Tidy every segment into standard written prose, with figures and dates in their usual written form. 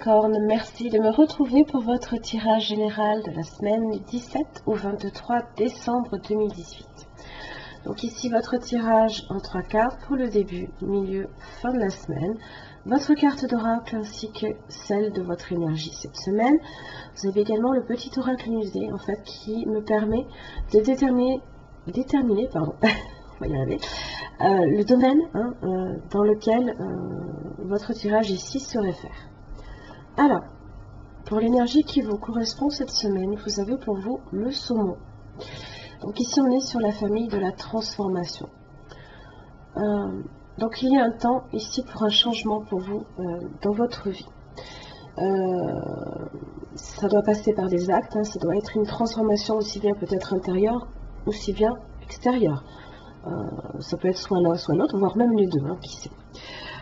Capricorne, merci de me retrouver pour votre tirage général de la semaine du 17 au 23 décembre 2018. Donc ici votre tirage en 3 cartes pour le début, milieu, fin de la semaine. Votre carte d'oracle ainsi que celle de votre énergie cette semaine. Vous avez également le petit oracle musée en fait qui me permet de déterminer on va y arriver, le domaine dans lequel votre tirage ici se réfère. Alors, pour l'énergie qui vous correspond cette semaine, vous avez pour vous le saumon. Donc ici on est sur la famille de la transformation. Donc il y a un temps ici pour un changement pour vous dans votre vie. Ça doit passer par des actes, ça doit être une transformation aussi bien peut-être intérieure, aussi bien extérieure. Ça peut être soit l'un soit l'autre, voire même les deux, qui sait.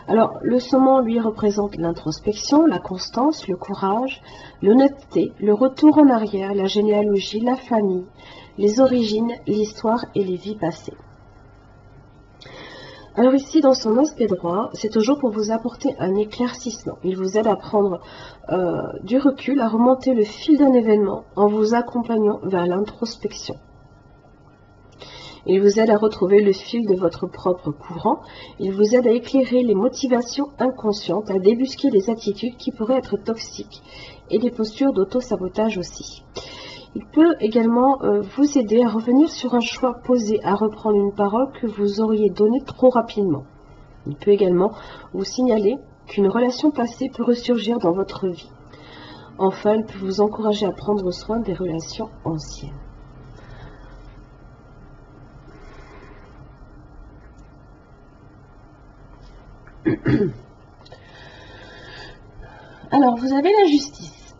Alors le saumon lui représente l'introspection, la constance, le courage, l'honnêteté, le retour en arrière, la généalogie, la famille, les origines, l'histoire et les vies passées. Alors ici, dans son aspect droit, c'est toujours pour vous apporter un éclaircissement. Il vous aide à prendre du recul, à remonter le fil d'un événement en vous accompagnant vers l'introspection. Il vous aide à retrouver le fil de votre propre courant. Il vous aide à éclairer les motivations inconscientes, à débusquer des attitudes qui pourraient être toxiques et des postures d'auto-sabotage aussi. Il peut également vous aider à revenir sur un choix posé, à reprendre une parole que vous auriez donnée trop rapidement. Il peut également vous signaler qu'une relation passée peut ressurgir dans votre vie. Enfin, il peut vous encourager à prendre soin des relations anciennes. Alors, vous avez la justice.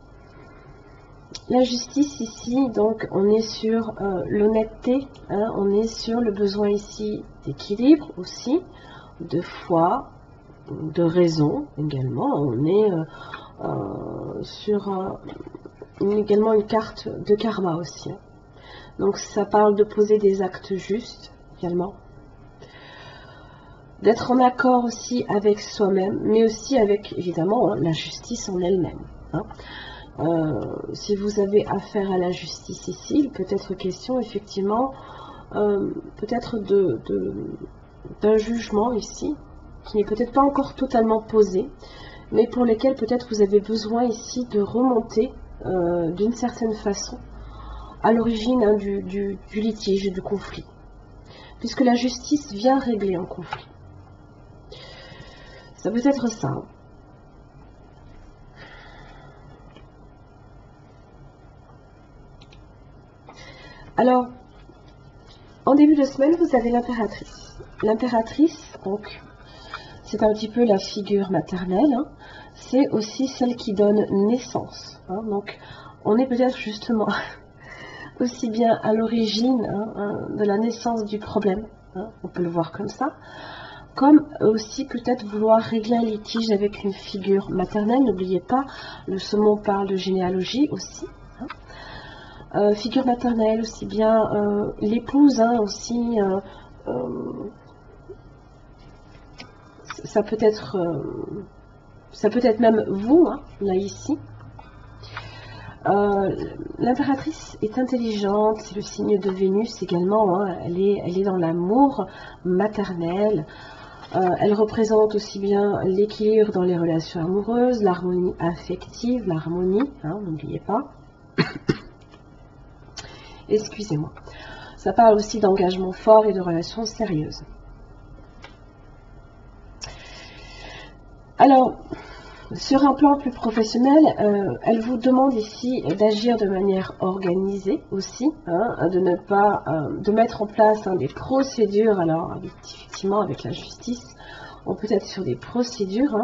La justice ici, donc on est sur l'honnêteté, on est sur le besoin ici d'équilibre aussi, de foi, de raison également. On est sur également une carte de karma aussi. Donc ça parle de poser des actes justes également. D'être en accord aussi avec soi-même, mais aussi avec évidemment la justice en elle-même. Si vous avez affaire à la justice ici, il peut être question effectivement peut-être d'un jugement ici, qui n'est peut-être pas encore totalement posé, mais pour lesquels peut-être vous avez besoin ici de remonter d'une certaine façon à l'origine du litige, du conflit, puisque la justice vient régler un conflit. Ça peut être ça. Alors, en début de semaine, vous avez l'impératrice. L'impératrice, donc, c'est un petit peu la figure maternelle. C'est aussi celle qui donne naissance. Donc, on est peut-être justement aussi bien à l'origine de la naissance du problème. On peut le voir comme ça. Comme aussi peut-être vouloir régler un litige avec une figure maternelle. N'oubliez pas, le saumon parle de généalogie aussi. Figure maternelle, aussi bien l'épouse, aussi, ça peut être même vous, là ici. L'impératrice est intelligente, c'est le signe de Vénus également, elle est dans l'amour maternel. Elle représente aussi bien l'équilibre dans les relations amoureuses, l'harmonie affective, l'harmonie, n'oubliez pas. Excusez-moi. Ça parle aussi d'engagement fort et de relations sérieuses. Alors, sur un plan plus professionnel, elle vous demande ici d'agir de manière organisée aussi, de mettre en place des procédures. Alors, effectivement, avec la justice, on peut être sur des procédures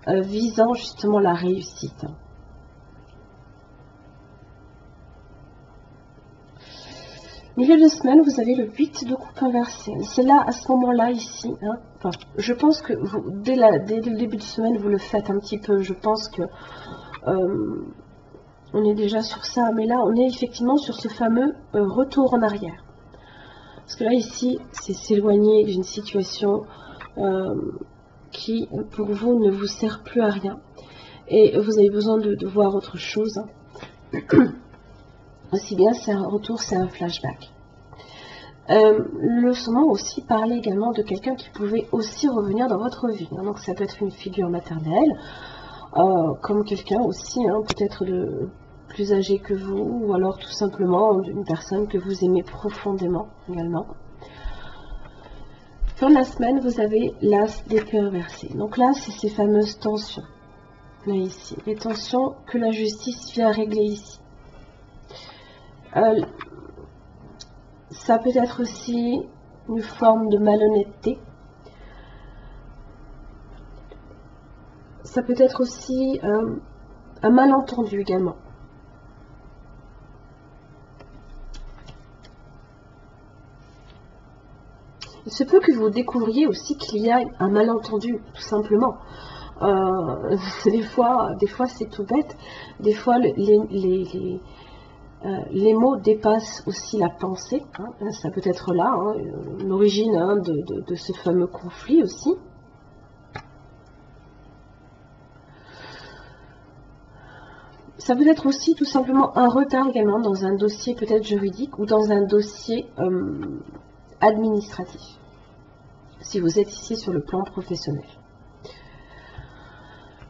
visant justement la réussite. Milieu de semaine, vous avez le 8 de coupe inversé. C'est là, à ce moment-là, ici. Je pense que vous, dès le début de semaine, vous le faites un petit peu. Je pense que on est déjà sur ça. Mais là, on est effectivement sur ce fameux retour en arrière. Parce que là, ici, c'est s'éloigner d'une situation qui, pour vous, ne vous sert plus à rien. et vous avez besoin de voir autre chose. Aussi bien c'est un retour, c'est un flashback. Le saumon aussi parlait également de quelqu'un qui pouvait aussi revenir dans votre vie. Donc ça peut être une figure maternelle, comme quelqu'un aussi, peut-être de plus âgé que vous, ou alors tout simplement une personne que vous aimez profondément également. Fin de la semaine, vous avez l'as d'épée inversée. Donc là, c'est ces fameuses tensions. Là, ici, les tensions que la justice vient régler ici. Ça peut être aussi une forme de malhonnêteté. Ça peut être aussi un malentendu également. Il se peut que vous découvriez aussi qu'il y a un malentendu, tout simplement. Des fois c'est tout bête. Des fois, les mots dépassent aussi la pensée. Ça peut être là, l'origine de ce fameux conflit aussi. Ça peut être aussi tout simplement un retard également dans un dossier peut-être juridique ou dans un dossier administratif, si vous êtes ici sur le plan professionnel.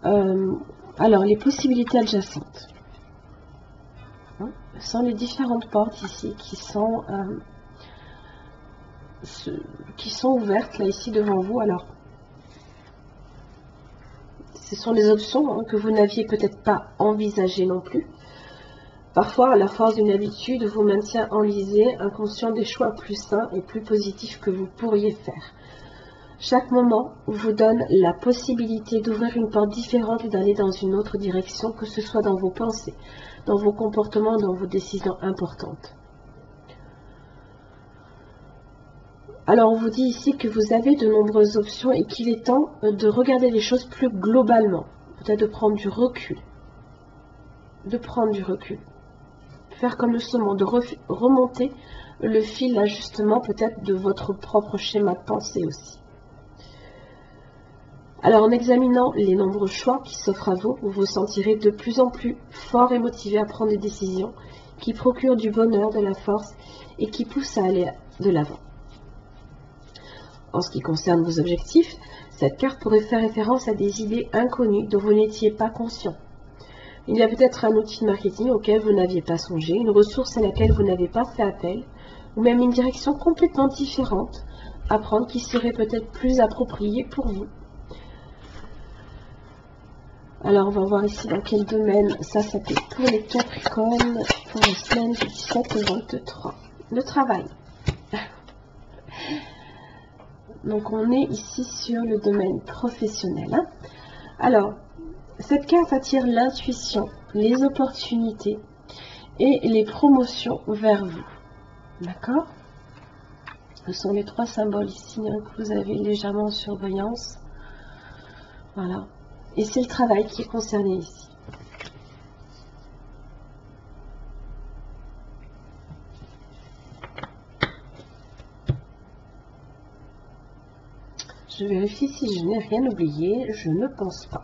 Alors, les possibilités adjacentes. Ce sont les différentes portes ici qui sont ouvertes là ici devant vous. Alors, ce sont des options que vous n'aviez peut-être pas envisagées non plus. Parfois, la force d'une habitude vous maintient enlisé, inconscient des choix plus sains et plus positifs que vous pourriez faire. Chaque moment vous donne la possibilité d'ouvrir une porte différente et d'aller dans une autre direction, que ce soit dans vos pensées, dans vos comportements, dans vos décisions importantes. Alors on vous dit ici que vous avez de nombreuses options et qu'il est temps de regarder les choses plus globalement, peut-être de prendre du recul. Faire comme le saumon, de remonter le fil d'ajustement peut-être de votre propre schéma de pensée aussi. Alors en examinant les nombreux choix qui s'offrent à vous, vous vous sentirez de plus en plus fort et motivé à prendre des décisions qui procurent du bonheur, de la force et qui poussent à aller de l'avant. En ce qui concerne vos objectifs, cette carte pourrait faire référence à des idées inconnues dont vous n'étiez pas conscient. Il y a peut-être un outil de marketing auquel vous n'aviez pas songé, une ressource à laquelle vous n'avez pas fait appel, ou même une direction complètement différente à prendre qui serait peut-être plus appropriée pour vous. Alors, on va voir ici dans quel domaine ça s'applique pour les Capricornes pour la semaine du 17 au 23. Le travail. Donc, on est ici sur le domaine professionnel. Alors, cette carte attire l'intuition, les opportunités et les promotions vers vous. D'accord? Ce sont les trois symboles ici que vous avez légèrement en surveillance. Voilà. Et c'est le travail qui est concerné ici. Je vérifie si je n'ai rien oublié. Je ne pense pas.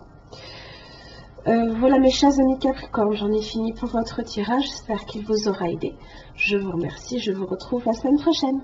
Voilà mes chers amis Capricorne, j'en ai fini pour votre tirage. J'espère qu'il vous aura aidé. Je vous remercie. Je vous retrouve la semaine prochaine.